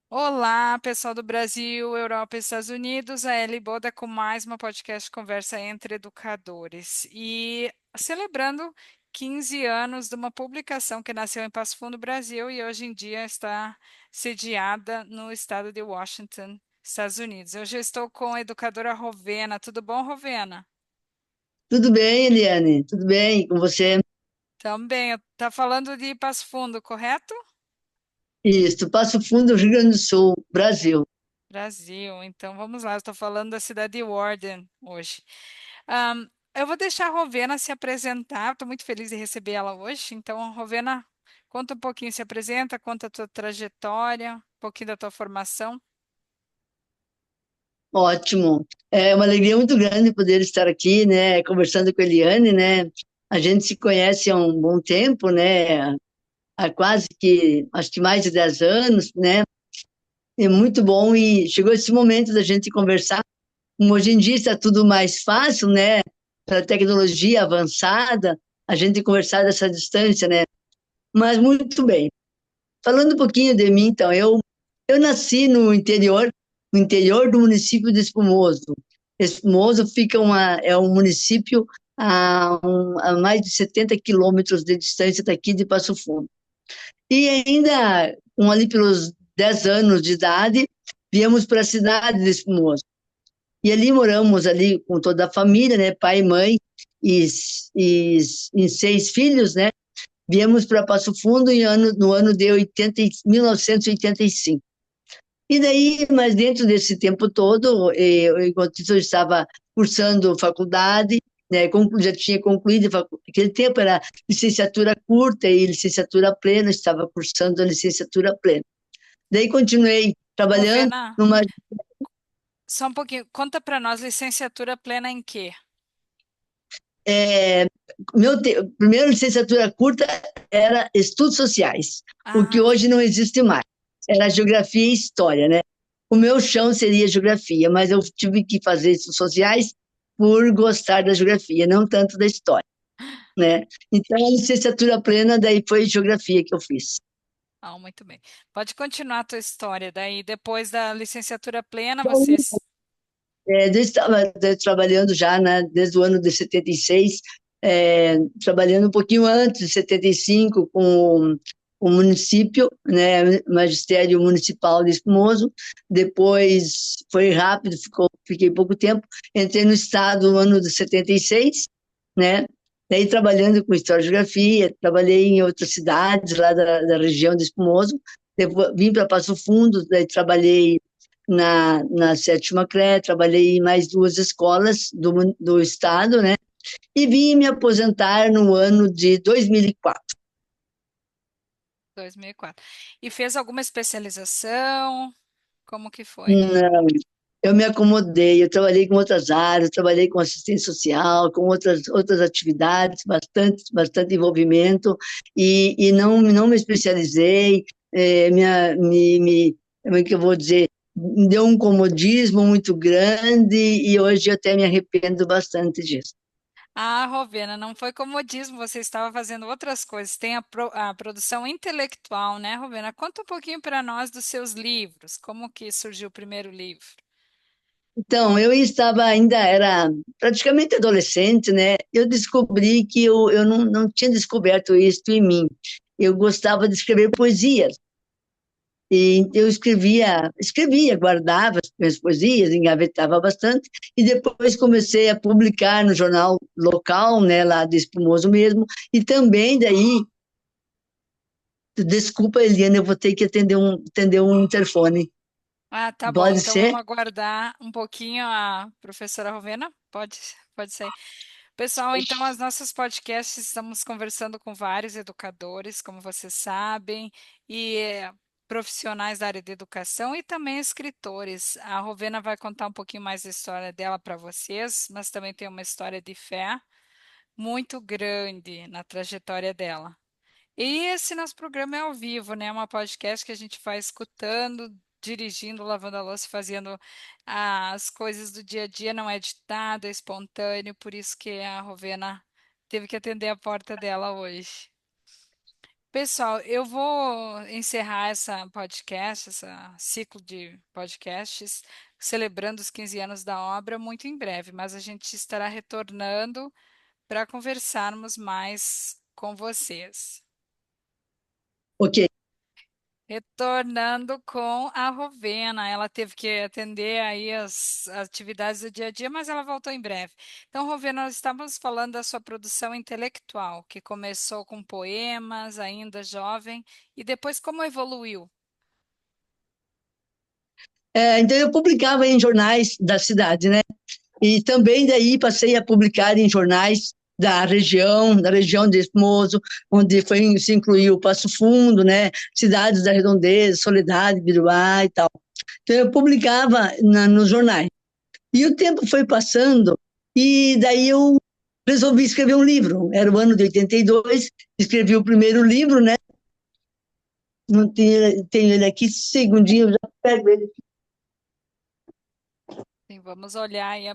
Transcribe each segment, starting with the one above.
Olá, pessoal do Brasil, Europa e Estados Unidos. A Eli Boda com mais uma podcast Conversa entre Educadores. E celebrando 15 anos de uma publicação que nasceu em Passo Fundo, Brasil, e hoje em dia está sediada no estado de Washington, Estados Unidos. Hoje eu estou com a educadora Rovena. Tudo bom, Rovena? Tudo bem, Eliane? Tudo bem com você? Também. Está falando de Passo Fundo, correto? Isso, Passo Fundo, Rio Grande do Sul, Brasil. Brasil. Então vamos lá, eu estou falando da cidade de Warden hoje. Eu vou deixar a Rovena se apresentar, estou muito feliz de receber ela hoje. Então, Rovena, conta um pouquinho, se apresenta, conta a tua trajetória, um pouquinho da tua formação. Ótimo. É uma alegria muito grande poder estar aqui, né, conversando com a Eliane, né? A gente se conhece há um bom tempo, né? Há quase que, acho que mais de 10 anos, né? É muito bom e chegou esse momento da gente conversar. Como hoje em dia está tudo mais fácil, né? Pela tecnologia avançada, a gente conversar dessa distância, né? Mas muito bem. Falando um pouquinho de mim, então, eu nasci no interior do município de Espumoso. Espumoso é um município a mais de 70 quilômetros de distância daqui de Passo Fundo. E ainda, ali pelos 10 anos de idade, viemos para a cidade de Espumoso. E ali moramos ali com toda a família, né, pai, mãe e, e, e 6 filhos, né? Viemos para Passo Fundo no ano de 1985. E daí, mas dentro desse tempo todo, enquanto eu estava cursando faculdade, né, já tinha concluído, aquele tempo era licenciatura curta e licenciatura plena, estava cursando a licenciatura plena. Daí continuei trabalhando Rovena, numa só um pouquinho, conta para nós, licenciatura plena em quê? é, primeira licenciatura curta era Estudos Sociais, o que Ah, hoje não existe mais. Era Geografia e História, né? O meu chão seria Geografia, mas eu tive que fazer Estudos Sociais por gostar da Geografia, não tanto da História, né? Então, a licenciatura plena daí foi Geografia que eu fiz. muito bem. Pode continuar a tua história. Daí, depois da licenciatura plena, Então, vocês. eu estava trabalhando já, né, desde o ano de 76, trabalhando um pouquinho antes, de 75, com o município, né, Magistério Municipal de Espumoso. Depois foi rápido, fiquei pouco tempo. Entrei no Estado no ano de 76, né? Daí trabalhando com História e Geografia, trabalhei em outras cidades lá da região de Espumoso. Depois, vim para Passo Fundo, daí trabalhei na sétima CRE, trabalhei em mais 2 escolas do estado, né? E vim me aposentar no ano de 2004. 2004. E fez alguma especialização? Como que foi? Não, eu me acomodei, eu trabalhei com outras áreas, trabalhei com assistência social, com outras atividades, bastante envolvimento, e não me especializei, como é que eu vou dizer, me deu um comodismo muito grande, e hoje eu até me arrependo bastante disso. Ah, Rovena, não foi comodismo, você estava fazendo outras coisas. Tem a produção intelectual, né, Rovena? Conta um pouquinho para nós dos seus livros. Como que surgiu o primeiro livro? Então, era praticamente adolescente, né? Eu descobri que eu não tinha descoberto isso em mim. Eu gostava de escrever poesias. E eu guardava as minhas poesias, engavetava bastante, e depois comecei a publicar no jornal local, né, lá de Espumoso mesmo, e também daí, desculpa, Eliana, eu vou ter que atender um interfone. Ah, tá bom. Pode Então ser? vamos aguardar um pouquinho a professora Rovena. Pode ser. Pessoal, então as nossas podcasts estamos conversando com vários educadores, como vocês sabem, e profissionais da área de educação e também escritores. A Rovena vai contar um pouquinho mais da história dela para vocês, mas também tem uma história de fé muito grande na trajetória dela. E esse nosso programa é ao vivo, né? É uma podcast que a gente faz escutando, dirigindo, lavando a louça, fazendo as coisas do dia a dia, não é editado, é espontâneo, por isso que a Rovena teve que atender a porta dela hoje. Pessoal, eu vou encerrar essa podcast, esse ciclo de podcasts, celebrando os 15 anos da obra muito em breve, mas a gente estará retornando para conversarmos mais com vocês. Ok. Retornando com a Rovena, ela teve que atender aí as atividades do dia a dia, mas ela voltou em breve. Então, Rovena, nós estávamos falando da sua produção intelectual, que começou com poemas, ainda jovem, e depois como evoluiu? Então eu publicava em jornais da cidade, né? E também daí passei a publicar em jornais da região de Estmoso, onde se incluiu Passo Fundo, né? Cidades da Redondeza, Soledade, Biruá e tal. Então eu publicava nos jornais. E o tempo foi passando e daí eu resolvi escrever um livro. Era o ano de 82, escrevi o primeiro livro, né? Não tenho ele aqui, segundinho, eu já pego ele. Sim, vamos olhar aí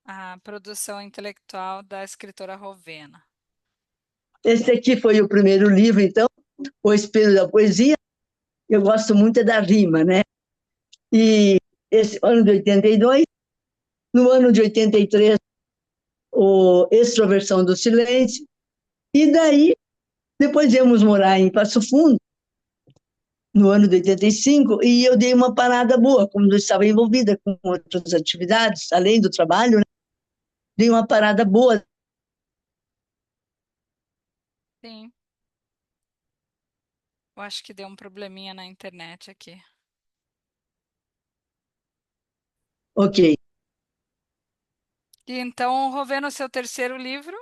a produção intelectual da escritora Rovena. Esse aqui foi o primeiro livro, então, O Espelho da Poesia. Eu gosto muito da rima, né? E esse ano de 82, no ano de 83, o Extroversão do Silêncio. E daí, depois viemos morar em Passo Fundo, no ano de 85, e eu dei uma parada boa, como eu estava envolvida com outras atividades, além do trabalho, né? Dei uma parada boa. Sim, eu acho que deu um probleminha na internet aqui. Ok. E então, Rovena, o seu terceiro livro?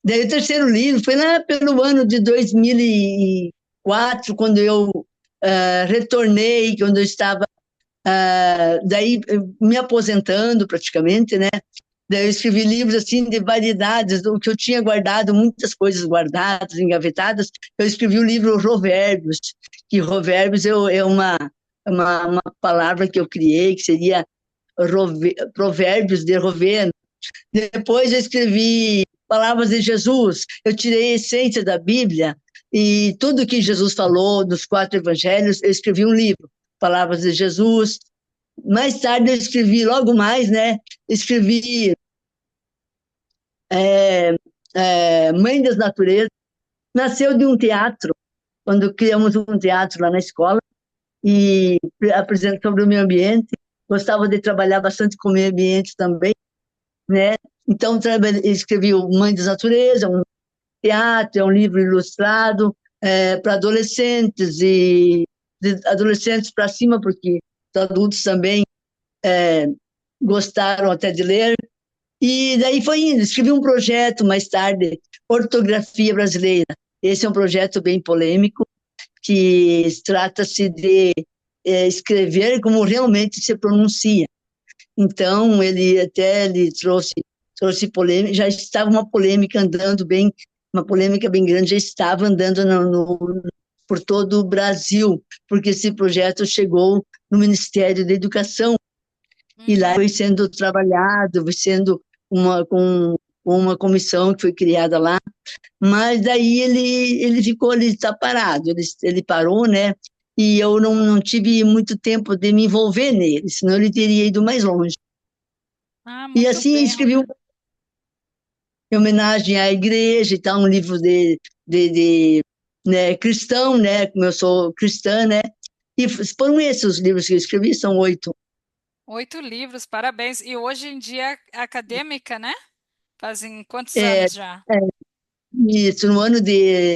Daí o terceiro livro foi lá pelo ano de 2004, quando eu retornei, quando eu estava daí me aposentando praticamente, né? Daí eu escrevi livros assim de variedades, o que eu tinha guardado, muitas coisas guardadas, engavetadas. Eu escrevi o livro Rovérbios, que Rovérbios é uma palavra que eu criei, que seria Provérbios de Rovena. Depois eu escrevi Palavras de Jesus, eu tirei a essência da Bíblia e tudo que Jesus falou dos quatro evangelhos, eu escrevi um livro, Palavras de Jesus. Mais tarde eu escrevi, logo mais, né? Escrevi é, Mãe das Naturezas. Nasceu de um teatro, quando criamos um teatro lá na escola e apresentamos sobre o meio ambiente. Gostava de trabalhar bastante com o meio ambiente também, né? Então, escrevi o Mãe das Naturezas, um teatro, é um livro ilustrado para adolescentes e de adolescentes para cima, porque os adultos também é, gostaram até de ler. E daí foi indo. Escrevi um projeto mais tarde, Ortografia Brasileira. Esse é um projeto bem polêmico, que trata-se de escrever como realmente se pronuncia. Então, ele trouxe polêmica, já estava uma polêmica andando bem, uma polêmica bem grande, já estava andando por todo o Brasil, porque esse projeto chegou no Ministério da Educação, e lá Uhum. foi sendo trabalhado, foi sendo com uma comissão que foi criada lá, mas daí ele ficou ali, está parado, ele parou, né? E eu não tive muito tempo de me envolver nele, senão ele teria ido mais longe. Ah, E muito assim bem, escrevi Rovena. em homenagem à igreja e tal, um livro de né, cristão, né? Como eu sou cristã, né? E foram esses os livros que eu escrevi, são 8. 8 livros, parabéns. E hoje em dia é acadêmica, né? Fazem quantos É, anos já? é, isso, no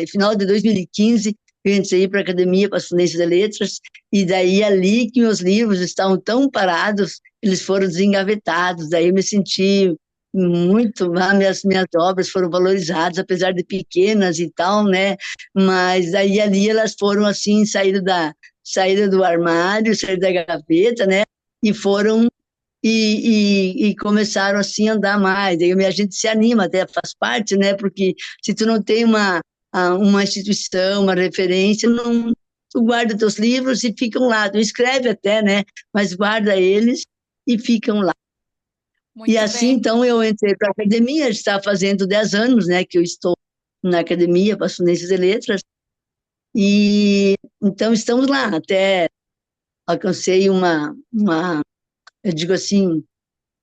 final de 2015, eu entrei para a Academia para Ciências e Letras, e daí ali que meus livros estavam tão parados, eles foram desengavetados, daí eu me senti muito, minhas obras foram valorizadas, apesar de pequenas e tal, né? Mas daí ali elas foram assim, saíram do armário, saíram da gaveta, né? E foram e começaram assim a andar mais. Aí a gente se anima, até faz parte, né? Porque se tu não tem uma instituição, uma referência, não, tu guarda teus livros e ficam lá. Tu escreve até, né? Mas guarda eles e ficam lá. E Muito assim, bem. então, eu entrei para a academia, está fazendo 10 anos, né? Que eu estou na academia, para Ciências e Letras, E então estamos lá, até alcancei eu digo assim,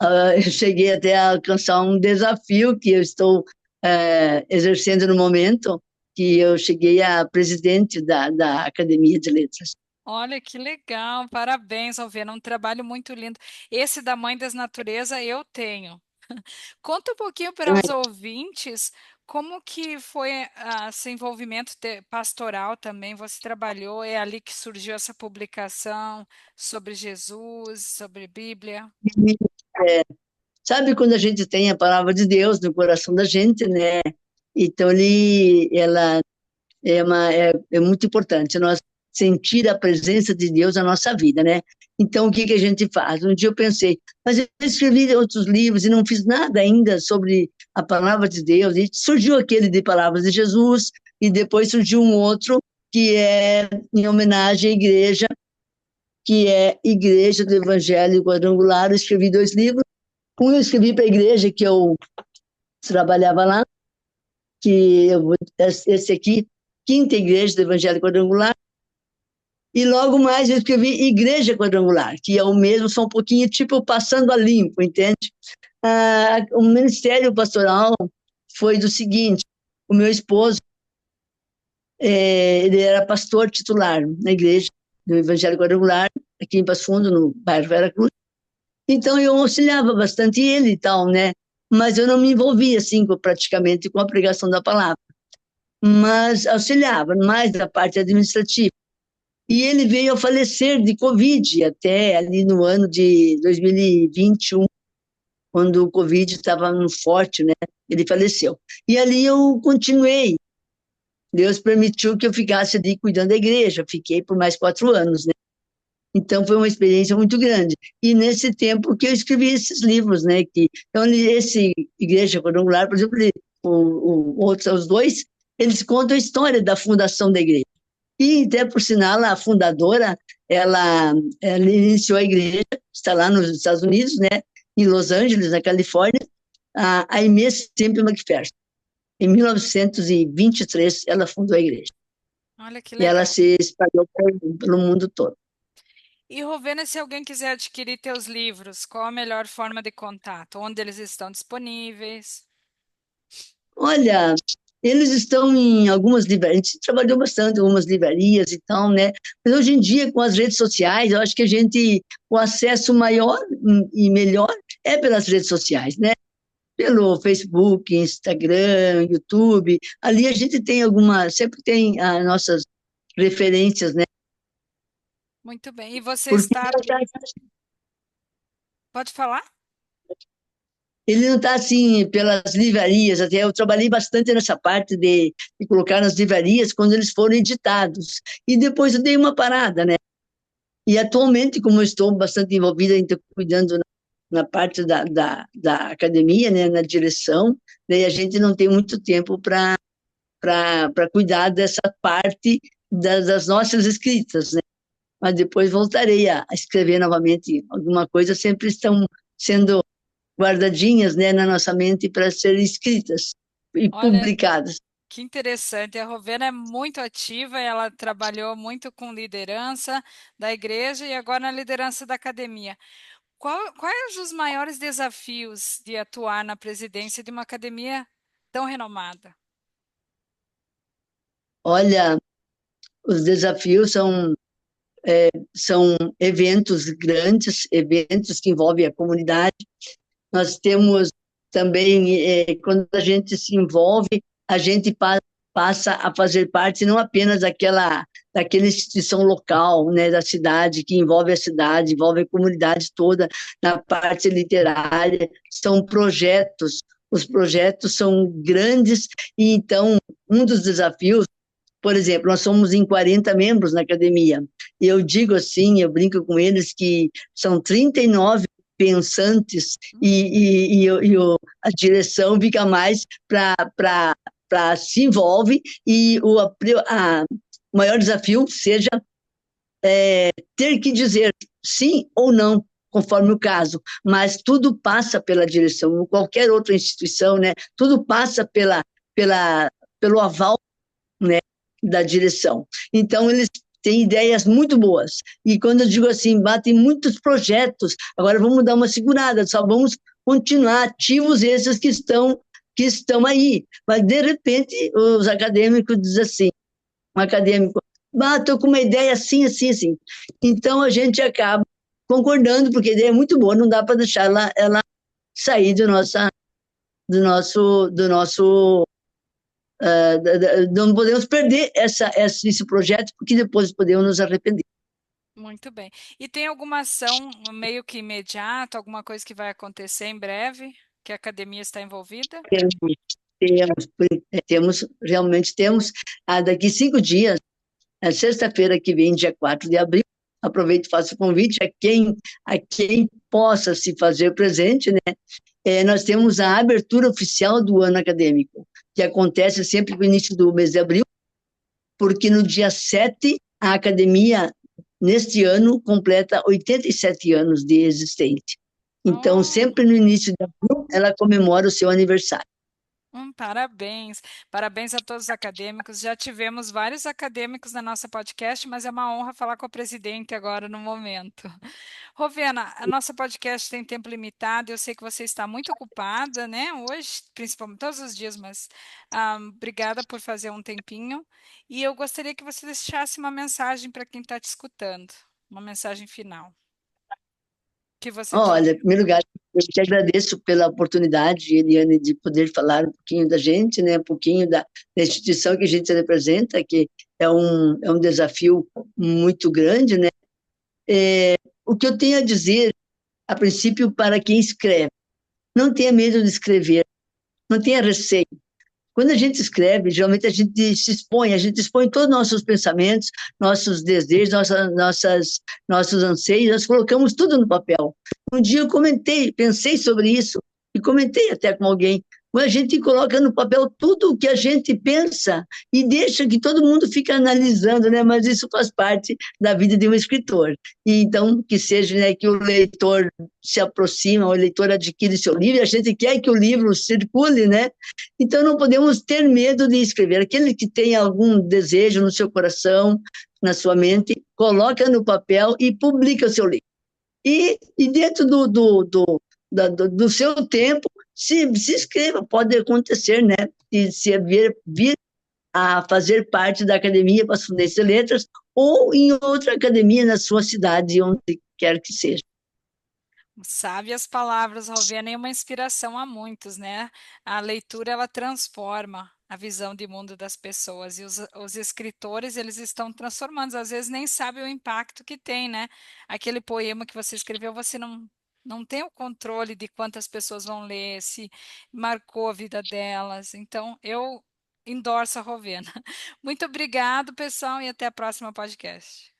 eu cheguei até a alcançar um desafio que eu estou exercendo no momento, que eu cheguei a presidente da Academia de Letras. Olha que legal, parabéns, Alvena, um trabalho muito lindo. Esse da Mãe das Natureza eu tenho. Conta um pouquinho para os ouvintes como que foi esse envolvimento pastoral também. Você trabalhou, é ali que surgiu essa publicação sobre Jesus, sobre Bíblia. É, sabe quando a gente tem a palavra de Deus no coração da gente, né? Então, ela é muito importante nós sentir a presença de Deus na nossa vida, né? Então, o que que a gente faz? Um dia eu pensei, mas eu escrevi outros livros e não fiz nada ainda sobre a palavra de Deus. E surgiu aquele de Palavras de Jesus, e depois surgiu um outro que é em homenagem à igreja, que é Igreja do Evangelho Quadrangular. Eu escrevi dois livros. Um eu escrevi para a igreja que eu trabalhava lá, esse aqui, Quinta Igreja do Evangelho Quadrangular, e logo mais eu escrevi Igreja Quadrangular, que é o mesmo, só um pouquinho tipo passando a limpo, entende? O ministério pastoral foi do seguinte: o meu esposo, ele era pastor titular na igreja do Evangelho Quadrangular, aqui em Passo Fundo, no bairro Vera Cruz. Então eu auxiliava bastante ele e tal, né? Mas eu não me envolvia assim praticamente com a pregação da palavra, mas auxiliava mais da parte administrativa. E ele veio a falecer de Covid até ali no ano de 2021, quando o Covid estava no forte, né? Ele faleceu. E ali eu continuei. Deus permitiu que eu ficasse ali cuidando da igreja. Fiquei por mais 4 anos, né? Então foi uma experiência muito grande. E nesse tempo que eu escrevi esses livros, né? Então esse Igreja Quadrangular, por exemplo, os dois, eles contam a história da fundação da igreja. E até por sinal, a fundadora, ela iniciou a igreja, está lá nos Estados Unidos, né? Em Los Angeles, na Califórnia, a Inês Temple McPherson. Em 1923, ela fundou a igreja. Olha que E ela legal. se espalhou pelo mundo todo. E Rovena, se alguém quiser adquirir teus livros, qual a melhor forma de contato? Onde eles estão disponíveis? Olha, eles estão em algumas livrarias, a gente trabalhou bastante em algumas livrarias e tal, né? Mas hoje em dia, com as redes sociais, eu acho que o acesso maior e melhor é pelas redes sociais, né? Pelo Facebook, Instagram, YouTube. Ali a gente tem sempre tem as nossas referências, né? Muito bem. E você Porque está. Pode falar? ele não está assim pelas livrarias, até eu trabalhei bastante nessa parte de colocar nas livrarias quando eles foram editados. E depois eu dei uma parada, né? E atualmente, como eu estou bastante envolvida, então, cuidando na parte da academia, né, na direção, daí a gente não tem muito tempo para cuidar dessa parte das nossas escritas, né? Mas depois voltarei a escrever novamente alguma coisa, sempre estão sendo guardadinhas, né, na nossa mente para serem escritas e Olha, publicadas. que interessante. A Rovena é muito ativa, ela trabalhou muito com liderança da igreja e agora na liderança da academia. Quais os maiores desafios de atuar na presidência de uma academia tão renomada? Olha, os desafios são eventos grandes, eventos que envolvem a comunidade. Nós temos também, quando a gente se envolve, a gente passa a fazer parte não apenas daquela instituição local, né, da cidade, que envolve a cidade, envolve a comunidade toda, na parte literária, são projetos, os projetos são grandes, e então, um dos desafios, por exemplo, nós somos em 40 membros na academia, e eu digo assim, eu brinco com eles que são 39 pensantes a direção fica mais para se envolve e o maior desafio seja ter que dizer sim ou não, conforme o caso, mas tudo passa pela direção, qualquer outra instituição, né? Tudo passa pela, pelo aval, né? da direção. Então, eles têm ideias muito boas. E quando eu digo assim, batem muitos projetos, agora vamos dar uma segurada, só vamos continuar ativos esses que estão aí. Mas, de repente, os acadêmicos dizem assim, um acadêmico, estou com uma ideia assim, assim, assim. Então, a gente acaba concordando, porque a ideia é muito boa, não dá para deixar ela sair do nosso não podemos perder esse projeto, porque depois podemos nos arrepender. Muito bem. E tem alguma ação meio que imediata, alguma coisa que vai acontecer em breve, que a academia está envolvida? Realmente temos, daqui 5 dias, sexta-feira que vem, dia 4 de abril, aproveito e faço o convite a quem possa se fazer presente, né? Nós temos a abertura oficial do ano acadêmico, que acontece sempre no início do mês de abril, porque no dia 7 a academia, neste ano, completa 87 anos de existência. Então, Oh, sempre no início de abril, ela comemora o seu aniversário. parabéns. Parabéns a todos os acadêmicos. Já tivemos vários acadêmicos na nossa podcast, mas é uma honra falar com a presidente agora no momento. Rovena, a nossa podcast tem tempo limitado. Eu sei que você está muito ocupada, né? Hoje, principalmente todos os dias, mas obrigada por fazer um tempinho. E eu gostaria que você deixasse uma mensagem para quem está te escutando, uma mensagem final. O que você Olha, diria? em primeiro lugar, eu te agradeço pela oportunidade, Eliane, de poder falar um pouquinho da gente, né, um pouquinho da instituição que a gente representa, que é um desafio muito grande, né? O que eu tenho a dizer, a princípio, para quem escreve, não tenha medo de escrever, não tenha receio. Quando a gente escreve, geralmente a gente expõe todos os nossos pensamentos, nossos desejos, nossos anseios, nós colocamos tudo no papel. Um dia eu pensei sobre isso e comentei até com alguém. Quando a gente coloca no papel tudo o que a gente pensa e deixa que todo mundo fique analisando, né? Mas isso faz parte da vida de um escritor. E então, que seja, né, que o leitor se aproxima, o leitor adquire seu livro, e a gente quer que o livro circule, né? Então, não podemos ter medo de escrever. Aquele que tem algum desejo no seu coração, na sua mente, coloca no papel e publica o seu livro. E dentro do seu tempo, se inscreva, pode acontecer, né? E se vir a fazer parte da Academia Passadense de Letras ou em outra academia na sua cidade, onde quer que seja. Sábias palavras, Rovena, e uma inspiração a muitos, né? A leitura, ela transforma a visão de mundo das pessoas e os escritores, eles estão transformando, às vezes nem sabem o impacto que tem, né? Aquele poema que você escreveu, você não tem o controle de quantas pessoas vão ler, se marcou a vida delas. Então, eu endorso a Rovena. Muito obrigado, pessoal, e até a próxima podcast.